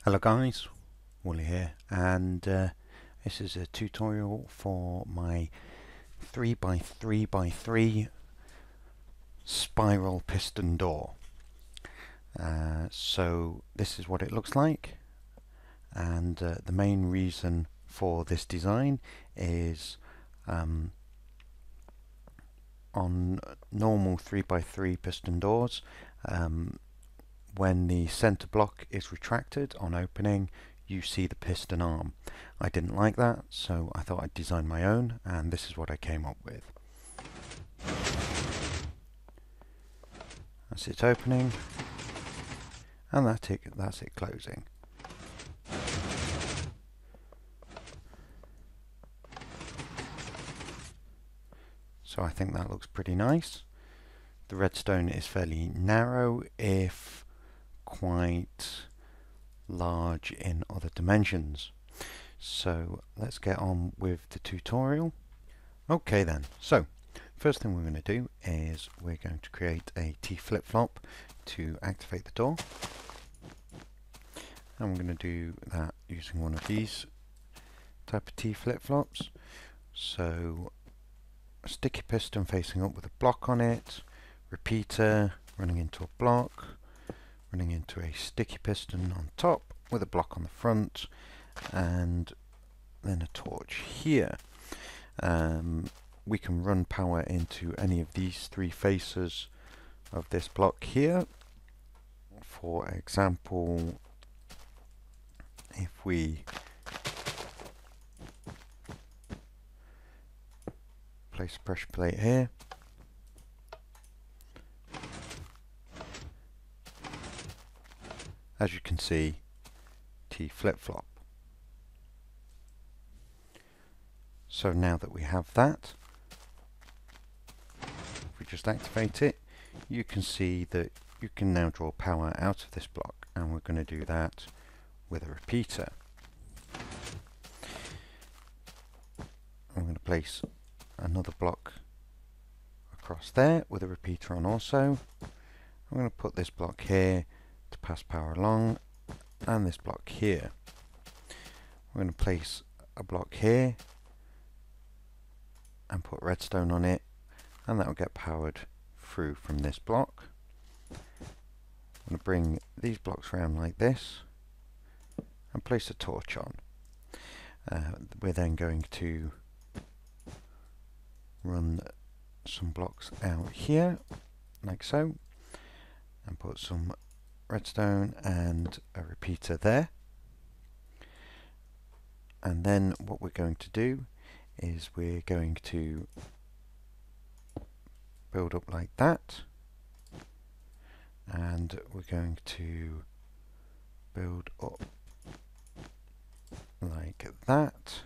Hello guys, Wally here, and this is a tutorial for my 3x3x3 spiral piston door. So this is what it looks like, and the main reason for this design is on normal 3x3 piston doors, when the center block is retracted on opening, you see the piston arm. I didn't like that, so I thought I'd design my own, and this is what I came up with. That's it opening, and that's it closing. So I think that looks pretty nice. The redstone is fairly narrow, if quite large in other dimensions. So let's get on with the tutorial. Okay then, so first thing we're going to do is we're going to create a t-flipflop to activate the door, and we're going to do that using one of these type of t-flip-flops. So a sticky piston facing up with a block on it, repeater running into a block, running into a sticky piston on top with a block on the front, and then a torch here. We can run power into any of these three faces of this block here. For example, if we place a pressure plate here, as you can see, t-flip-flop. So now that we have that, if we just activate it, you can see that you can now draw power out of this block, and we're going to do that with a repeater. I'm going to place another block across there with a repeater on also. I'm going to put this block here to pass power along, and this block here. We're going to place a block here and put redstone on it, and that will get powered through from this block. I'm going to bring these blocks around like this and place a torch on. We're then going to run some blocks out here like so, and put some redstone and a repeater there. And then what we're going to do is we're going to build up like that, and we're going to build up like that.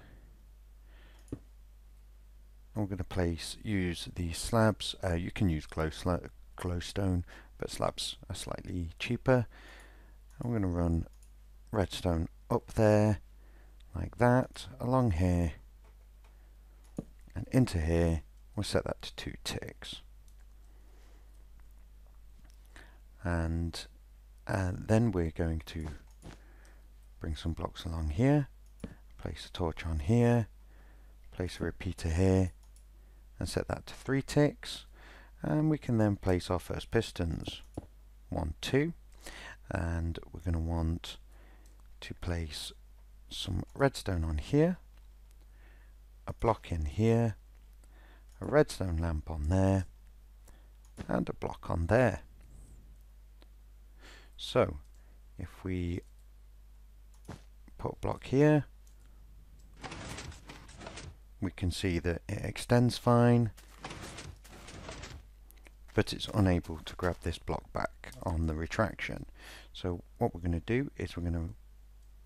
I'm going to use these slabs. You can use glowstone, but slabs are slightly cheaper. I'm going to run redstone up there like that, along here and into here. We'll set that to 2 ticks, and then we're going to bring some blocks along here, place a torch on here, place a repeater here, and set that to 3 ticks. And we can then place our first pistons, 1, 2, and we're going to want to place some redstone on here, a block in here, a redstone lamp on there, and a block on there. So if we put a block here, we can see that it extends fine, but it's unable to grab this block back on the retraction. So what we're going to do is we're going to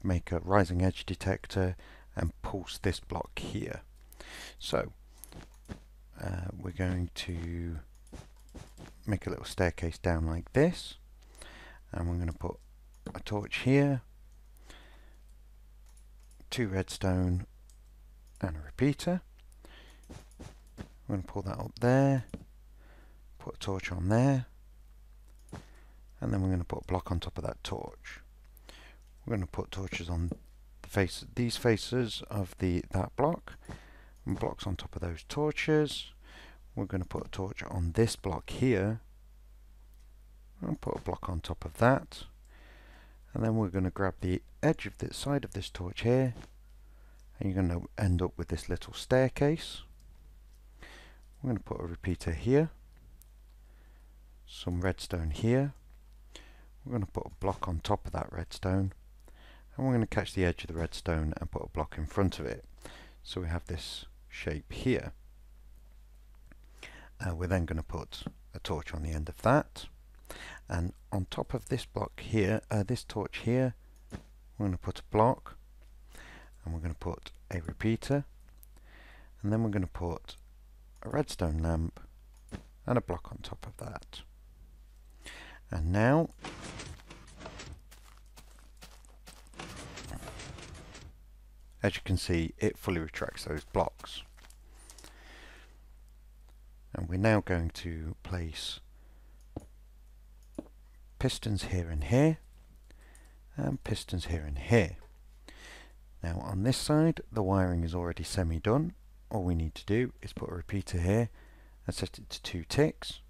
make a rising edge detector and pulse this block here. So we're going to make a little staircase down like this, and we're going to put a torch here, 2 redstone and a repeater. We're going to pull that up there, put a torch on there, and then we're going to put a block on top of that torch. we're going to put torches on these faces of that block, and blocks on top of those torches. We're going to put a torch on this block here, and put a block on top of that, and then we're going to grab the edge of the side of this torch here, and you're going to end up with this little staircase. We're going to put a repeater here, some redstone here. We're going to put a block on top of that redstone, and we're going to catch the edge of the redstone and put a block in front of it. So we have this shape here. We're then going to put a torch on the end of that, and on top of this block here, this torch here, we're going to put a block, and we're going to put a repeater, and then we're going to put a redstone lamp and a block on top of that. And now as you can see, it fully retracts those blocks. And we're now going to place pistons here and here, and pistons here and here. Now on this side, the wiring is already semi-done. All we need to do is put a repeater here and set it to 2 ticks.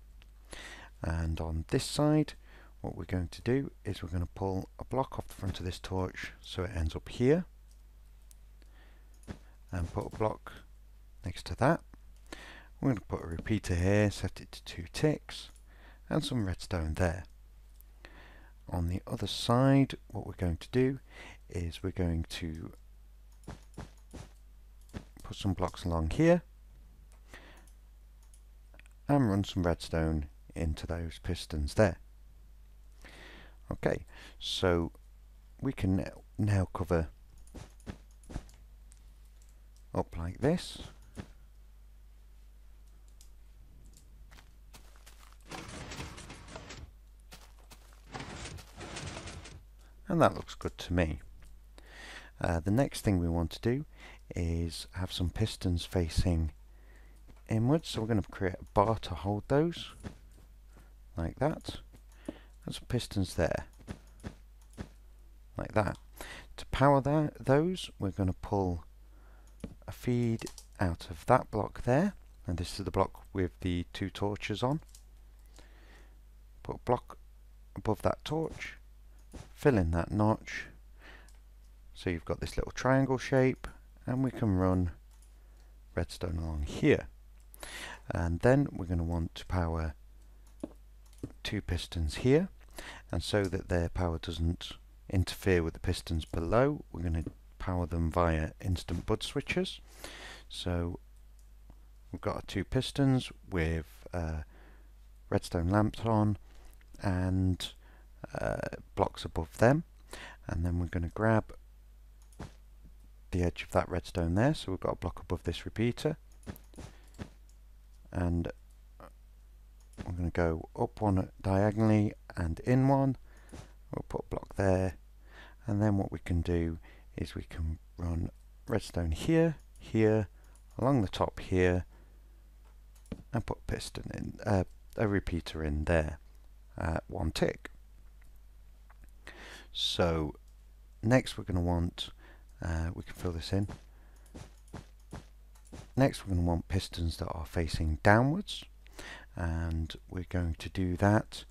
And on this side, what we're going to do is we're going to pull a block off the front of this torch so it ends up here, and put a block next to that. We're going to put a repeater here, set it to 2 ticks, and some redstone there. On the other side, what we're going to do is we're going to put some blocks along here and run some redstone into those pistons there. Okay, so we can now cover up like this. And that looks good to me. The next thing we want to do is have some pistons facing inwards, so we're going to create a bar to hold those, like that, and some pistons there, like that. To power those, we're going to pull a feed out of that block there, and this is the block with the 2 torches on. Put a block above that torch, fill in that notch, so you've got this little triangle shape, and we can run redstone along here. And then we're going to want to power 2 pistons here, and so that their power doesn't interfere with the pistons below, we're going to power them via instant bud switches. So we've got our 2 pistons with redstone lamps on and blocks above them, and then we're going to grab the edge of that redstone there, so we've got a block above this repeater, and we're going to go up one diagonally and in one. We'll put a block there, and then what we can do is we can run redstone here, here, along the top here, and put a piston in, a repeater in there at 1 tick. So next we're going to want, we can fill this in. Next we're going to want pistons that are facing downwards, and we're going to do that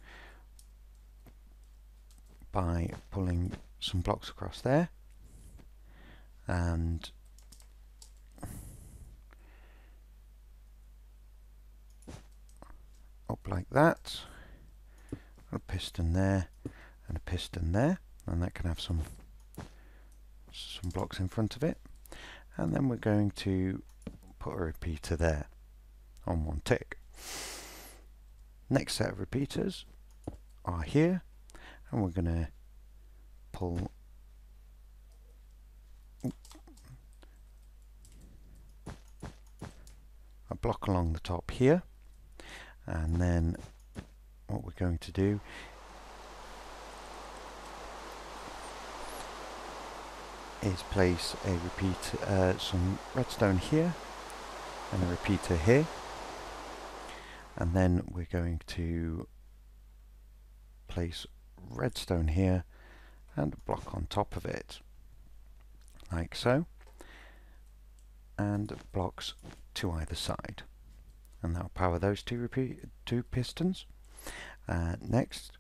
by pulling some blocks across there and up like that. A piston there and a piston there, and that can have some blocks in front of it. And then we're going to put a repeater there on 1 tick. Next set of repeaters are here, and we're going to pull a block along the top here, and then what we're going to do is place a repeater, some redstone here and a repeater here, and then we're going to place redstone here and a block on top of it, like so, and blocks to either side, and that'll power those two pistons. Next,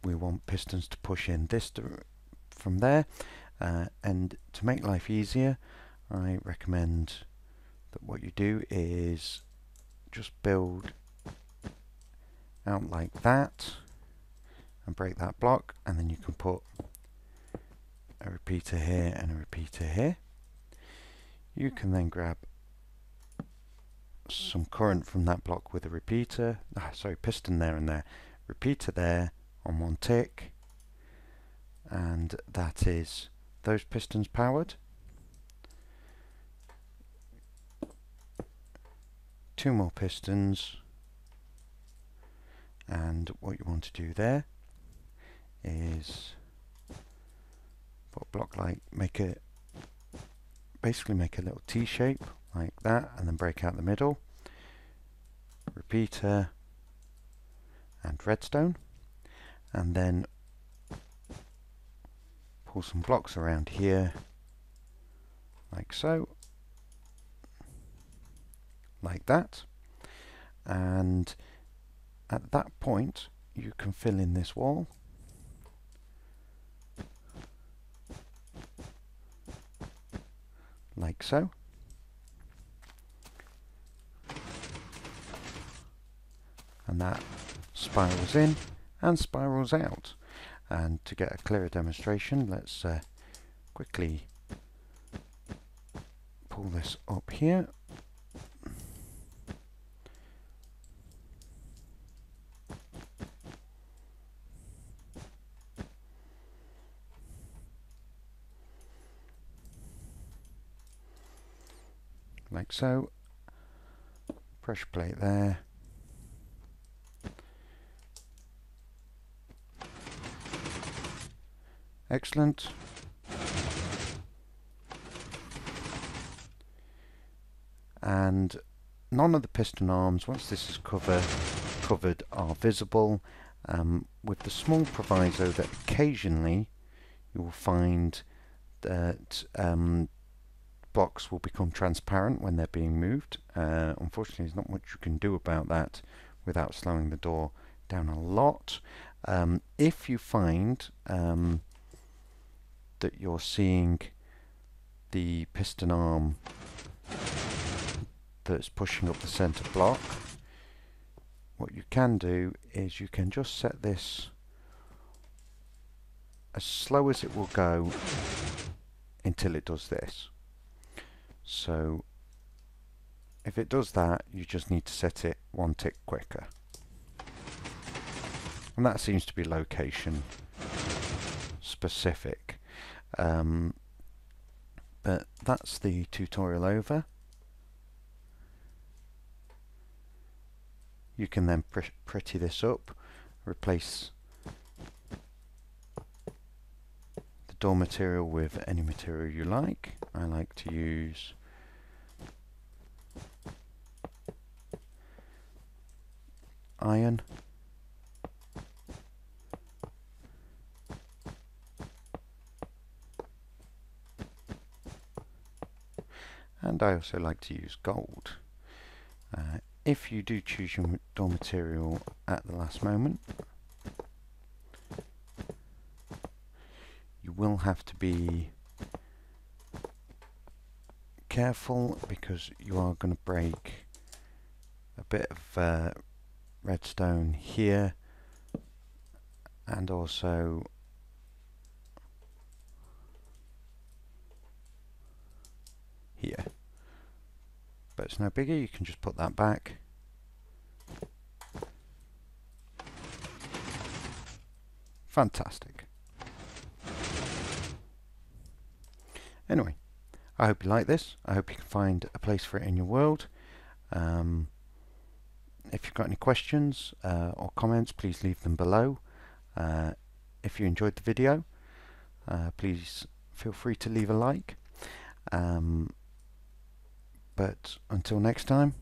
we want pistons to push in this from there, and to make life easier, I recommend that what you do is just build out like that and break that block, and then you can put a repeater here and a repeater here. You can then grab some current from that block with a repeater, piston there and there, repeater there on one tick, and that is those pistons powered. Two more pistons, and what you want to do there is put a block basically make a little T shape like that, and then break out the middle, repeater and redstone, and then pull some blocks around here like so, like that, and at that point you can fill in this wall like so, and that spirals in and spirals out. And to get a clearer demonstration, let's quickly pull this up here. Like so, pressure plate there, excellent. And none of the piston arms, once this is covered, are visible, with the small proviso that occasionally you will find that blocks will become transparent when they're being moved. Unfortunately, there's not much you can do about that without slowing the door down a lot. If you find that you're seeing the piston arm that's pushing up the center block, what you can do is you can just set this as slow as it will go until it does this. So if it does that, you just need to set it one tick quicker, and that seems to be location specific. But that's the tutorial over. You can then pretty this up, replace the door material with any material you like. I like to use iron. And I also like to use gold. If you do choose your door material at the last moment, you will have to be careful, because you are going to break a bit of redstone here, and also here. But it's no biggie, you can just put that back. Fantastic. Anyway, I hope you like this. I hope you can find a place for it in your world. If you've got any questions or comments, please leave them below. If you enjoyed the video, please feel free to leave a like. But until next time,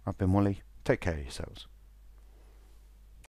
I've been Wally. Take care of yourselves.